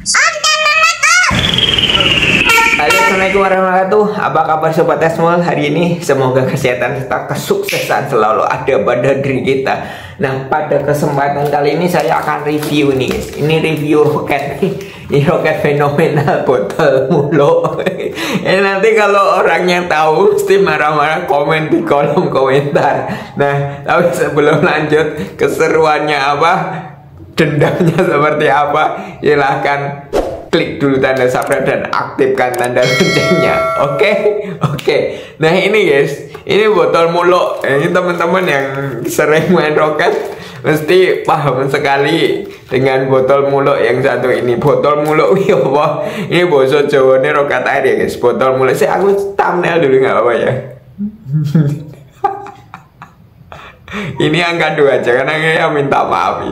Halo, assalamualaikum warahmatullahi wabarakatuh. Apa kabar sobat Esmol hari ini? Semoga kesehatan serta kesuksesan selalu ada pada diri kita. Nah, pada kesempatan kali ini saya akan review nih guys. Ini review roket nih. Ini roket fenomenal botol mulu. Ini nanti kalau orangnya tahu mesti marah-marah komen di kolom komentar. Nah, tapi sebelum lanjut keseruannya apa, dendamnya seperti apa, silahkan klik dulu tanda subscribe dan aktifkan tanda loncengnya. Oke. Nah ini guys, ini botol mulu. Ini teman-teman yang sering main roket mesti paham sekali dengan botol mulu yang satu ini. Botol mulu, ini bahasa Jawa nih roket air ya guys. Botol mulu. Saya aku thumbnail dulu nggak apa ya. Ini angka 2 aja karena saya minta maaf.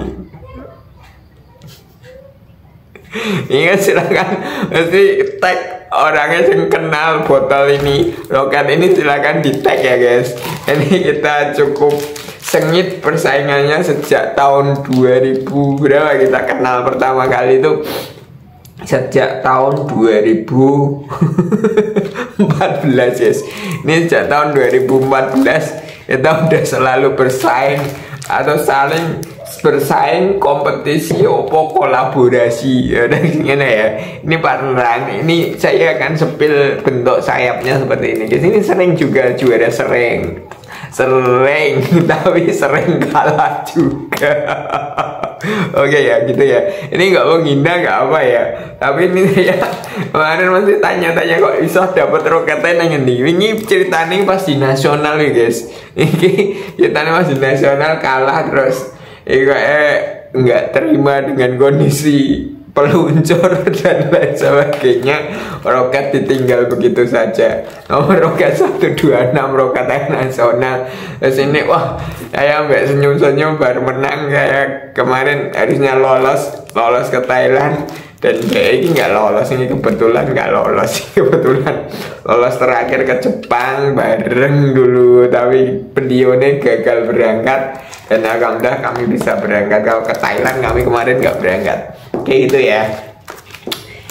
Ingat silakan mesti tag orangnya yang kenal botol ini, roket ini, silakan di tag ya guys. Ini kita cukup sengit persaingannya sejak tahun 2000 berapa kita kenal pertama kali itu, sejak tahun 2014 guys. Ini sejak tahun 2014 kita udah selalu bersaing atau saling bersaing, kompetisi, kolaborasi ya, dan gimana ya. Ini partneran. Ini saya akan sepil bentuk sayapnya seperti ini. Di sini sering juga juara sering, tapi sering kalah juga. Oke ya, gitu ya. Ini nggak mau ngindar nggak apa ya. Tapi ini saya kemarin masih tanya-tanya kok bisa dapat roketnya yang ini ceritanya pas di nasional ya guys. Ini ceritanya pas di nasional kalah terus nggak terima dengan kondisi peluncur dan lain sebagainya. Roket ditinggal begitu saja. Nomor roket 126 roket nasional. Terus ini wah, saya mbak senyum-senyum baru menang. Kayak kemarin harusnya lolos ke Thailand dan kayak ini nggak lolos. Ini kebetulan nggak lolos. Kebetulan lolos terakhir ke Jepang bareng dulu, tapi videonya gagal berangkat. Dan alhamdulillah kami bisa berangkat. Kalau ke Thailand kami kemarin nggak berangkat. Kayak gitu ya.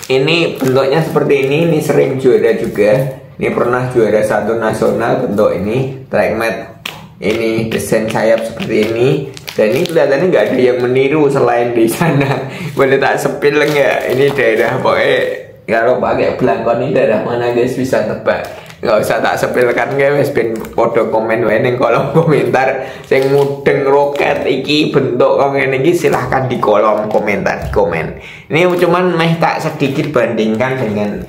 Ini bentuknya seperti ini. Ini sering juara juga. Ini pernah juara 1 nasional bentuk ini. Trackmat. Ini desain sayap seperti ini. Dan ini kelihatannya nggak ada yang meniru selain di sana. Boleh tak sepil nggak? Ini daerah pokoknya kalau pakai belangkon ini daerah mana guys, bisa tebak. Nggak usah tak sepilkan guys, ben podo komen wae ning kolom komentar sing mudeng roket iki bentuk kok ngene iki, silahkan di kolom komentar komen. Ini cuman meh tak sedikit bandingkan dengan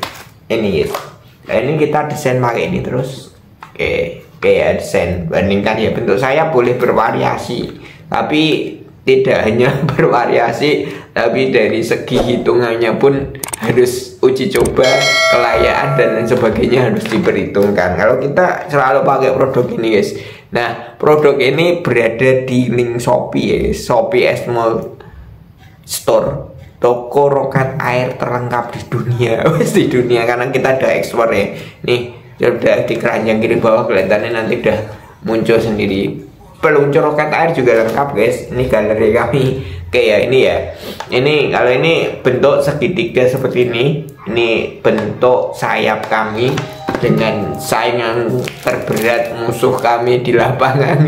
ini guys. Nah, ini kita desain pakai ini terus. Oke ya, desain bandingkan ya, bentuk saya boleh bervariasi, tapi tidak hanya bervariasi, tapi dari segi hitungannya pun harus uji coba, kelayaan dan lain sebagainya harus diperhitungkan. Kalau kita selalu pakai produk ini guys. Nah, produk ini berada di link Shopee ya, Shopee Esmol Store, toko roket air terlengkap di dunia. Di dunia karena kita udah ekspor ya. Nih, udah di keranjang kiri bawah kelihatannya nanti udah muncul sendiri. Peluncur roket air juga lengkap guys. Ini galeri kami. Oke ya, ini ya. Ini kalau ini bentuk segitiga seperti ini. Ini bentuk sayap kami dengan saingan terberat musuh kami di lapangan.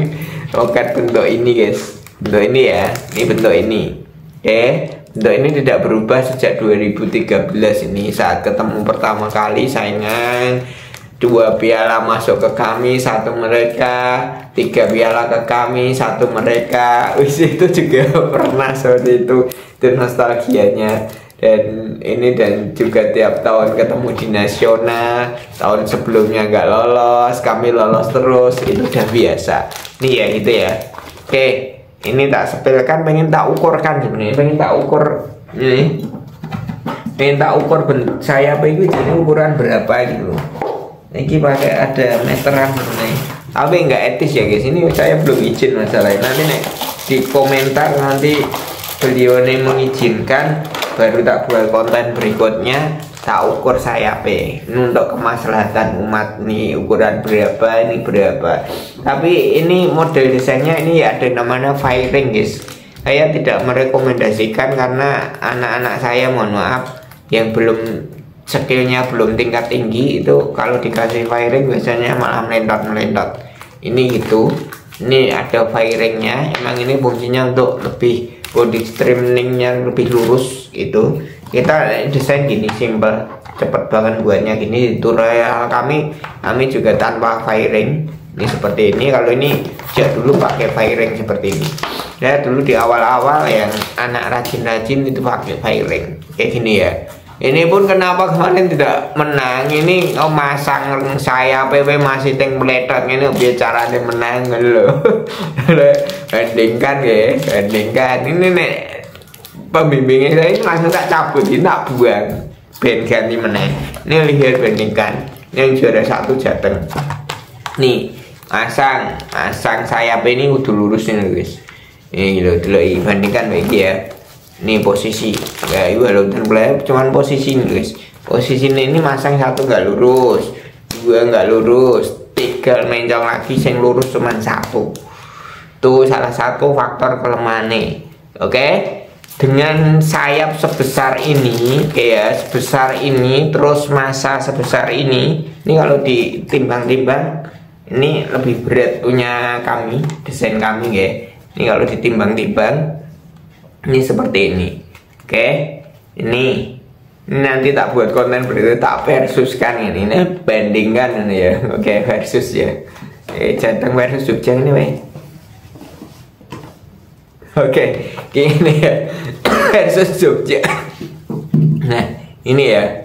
Roket bentuk ini guys. Bentuk ini ya. Ini bentuk ini. Oke. Bentuk ini tidak berubah sejak 2013 ini saat ketemu pertama kali saingan. 2 piala masuk ke kami, 1 mereka, 3 piala ke kami, 1 mereka. Itu juga pernah seperti itu nostalgianya. Dan ini dan juga tiap tahun ketemu di nasional. Tahun sebelumnya nggak lolos, kami lolos terus. Itu udah biasa. Nih ya gitu ya. Oke, ini tak sepilkan, pengen tak ukurkan sebenarnya, pengen tak ukur ini. Pengen tak ukur sayap itu jadi ukuran berapa gitu. Ini pakai ada meteran nih. Tapi nggak etis ya guys. Ini saya belum izin masalahnya. Nanti nih di komentar nanti beliau nih mengizinkan, baru tak buat konten berikutnya. Tak ukur sayapnya. Ini untuk kemaslahatan umat nih, ukuran berapa, ini berapa. Tapi ini model desainnya ini ada namanya fairing guys. saya tidak merekomendasikan karena anak-anak saya, mohon maaf, yang belum skillnya belum tingkat tinggi itu kalau dikasih firing biasanya malah melentot. Ini gitu, ini ada firingnya, emang ini fungsinya untuk lebih body streamingnya lebih lurus gitu. Kita desain gini simple, cepet banget buatnya gini. Tutorial kami juga tanpa firing, ini seperti ini. Kalau ini sejak dulu pakai firing seperti ini. Ya dulu di awal-awal yang anak rajin-rajin itu pakai firing kayak gini ya. Ini pun kenapa kemarin tidak menang, ini masang saya PW masih teng meledak ini bicara dia menang loh. Bandingkan ya, bandingkan ini nek pembimbingnya saya ini langsung tak cabut, ini tak buang, ben ganti menang. Ini lihat bandingkan, yang juara 1 Jateng. Nih masang sayap ini udah lurus ini guys. Ini dulu bandingkan lagi ya. Ini posisi ya, walaupun cuman posisi ini guys. Posisi ini masang 1 nggak lurus, 2 nggak lurus, 3 mencong lagi, yang lurus cuman 1. Tuh salah satu faktor kelemahannya. Oke, dengan sayap sebesar ini ya, sebesar ini, terus masa sebesar ini kalau ditimbang-timbang ini lebih berat punya kami, desain kami ya. Ini kalau ditimbang-timbang ini seperti ini. Oke, ini nanti tak buat konten berikutnya, tak versuskan ini bandingkan ini ya. Oke, versus ya. Jateng versus Jogja ini weh. Oke, ini ya versus Jogja. Nah ini ya,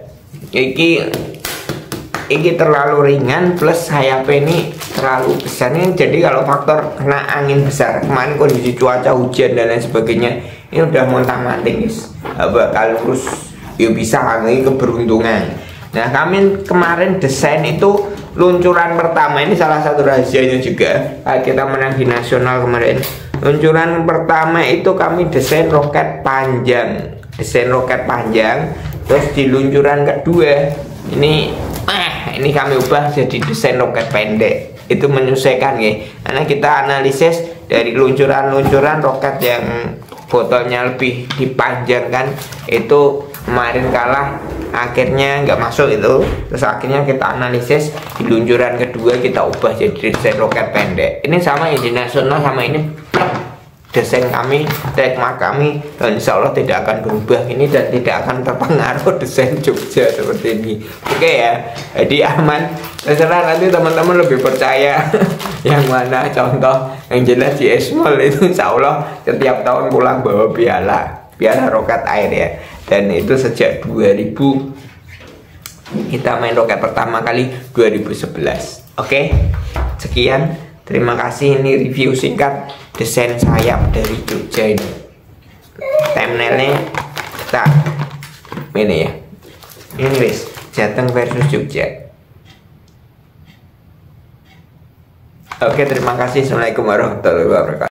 ini terlalu ringan plus sayap ini terlalu besar ini. Jadi kalau faktor kena angin besar, kemarin kondisi cuaca hujan dan lain sebagainya, ini udah montang-manting guys, bakal terus yuk bisa ini keberuntungan. Nah kami kemarin desain itu luncuran pertama, ini salah satu rahasianya juga. Kita menang di nasional kemarin. Luncuran pertama itu kami desain roket panjang, terus di luncuran kedua ini kami ubah jadi desain roket pendek. Itu menyesuaikan ya, karena kita analisis dari luncuran roket yang botolnya lebih dipanjangkan itu kemarin kalah, akhirnya nggak masuk itu. Terus akhirnya kita analisis di luncuran kedua kita ubah jadi desain roket pendek. Ini sama ya di nasional, sama ini desain kami, trademark kami, dan insya Allah tidak akan berubah ini dan tidak akan terpengaruh desain Jogja seperti ini. Oke ya, jadi aman. Terserah nanti teman-teman lebih percaya yang mana contoh. Yang jelas di Esmol itu insya Allah setiap tahun pulang bawa piala roket air ya. Dan itu sejak 2000 kita main roket pertama kali 2011. Oke, sekian. Terima kasih, ini review singkat desain sayap dari Jogja ini. Thumbnailnya kita ini ya. Ini guys, Jateng versus Jogja. Oke, terima kasih. Assalamualaikum warahmatullahi wabarakatuh.